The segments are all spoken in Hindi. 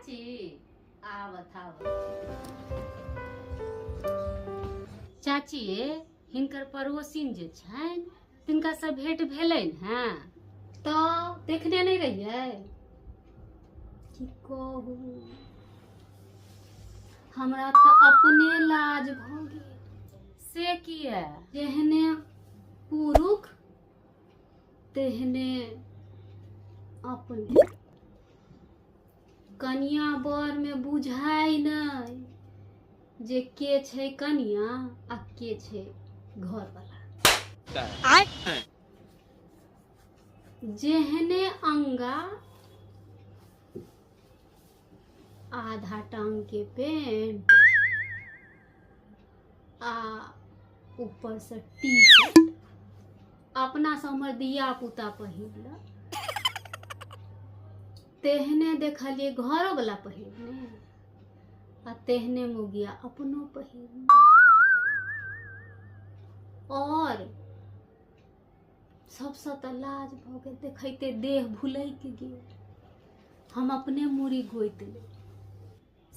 चाची आवत आवत चाची हिनकर पड़ोसिन जे छनि तिनका से भेंट भेलनि हैं तो देखने नहीं रहिए की कहू हमरा तो अपने लाज भ गेल से किया जेहने पुरुष तेहने अपने कनिया बर में बुझाई नहीं जे के छै कनिया आ के छै घर वाला जेहने अंगा आधा टांग के पेंट आ ऊपर से टी शर्ट अपना से हमर दिया पुता पहिरल तेहने देखलिए घरो वाला पहिरने आ तेहने मुगिया अपनो पहिरने और सबसे तो लाज भ गेल देखते देह भुलैक गेल हम अपने मुड़ी गोइत ले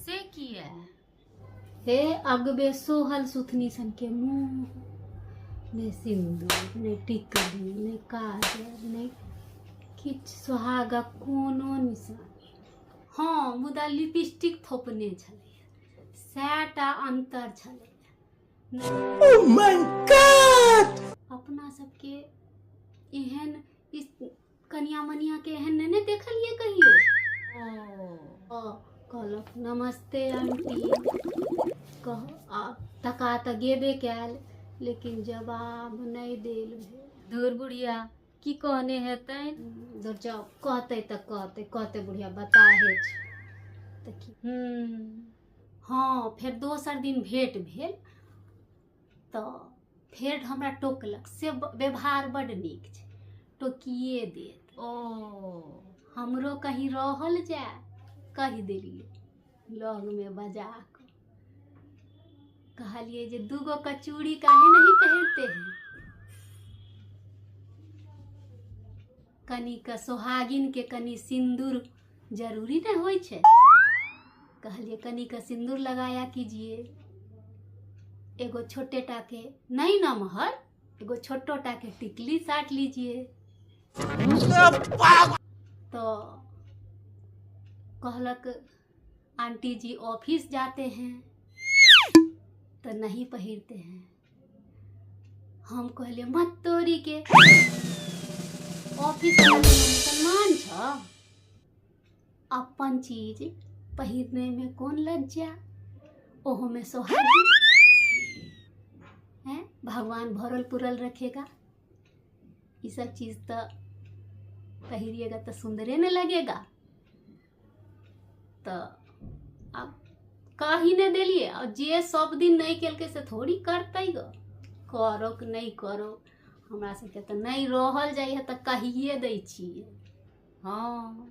से किया हे अगबे सोहल सुथनी सन के मुंह ने सिंदूर ने टिकली ने काजल ने किछ सुहागा कोनो निशानी हाँ मुदा लिपस्टिक थोपने छलै सैटा अंतर छलै ओह माय गॉड अपना सबके एहन इस कनिया मनिया के एहन नहीं देखलिए कहियो कहलक नमस्ते आंटी कह तका त गेबे कैल लेकिन जवाब नहीं देल दूर बुढ़िया की कहने हेतै दूर जाओ कहते त कहते बुढ़िया बताहे हाँ फिर दोसर दिन भेंट भेल तो फेर हमरा टोकलक से व्यवहार बड़ नीक छै टोकिए देत हमरो कहीं रहल जाए कह देलिए लग में बजा कर कहलिए जे दूगो कचूड़ी काहे नहीं पहनते हैं कनी का सोहागिन के कनी सिंदूर जरूरी नहीं होई छे कहलिए कनी का सिंदूर लगाया कीजिए एगो छोटे टाके नहीं नमहर एगो छोटो टाके टिकली साट लीजिए तो कहलक आंटी जी ऑफिस जाते हैं तो नहीं पहिरते हैं हम कहले मत तोरी के ऑफिस मुसलमान छ अपन चीज पहिरने में कौन लज्जा ओहो में सोहागी है भगवान भरल पुरल रखेगा ये सब चीज तो पहिरिएगा तो सुंदरे न लगेगा तो अब कही ने दिलिए और जे सब दिन नहीं केलके से थोड़ी करते गो करो कि नहीं करो हमरा सबके तो नहीं रहल जाइए तो कहिए दै छियै हाँ।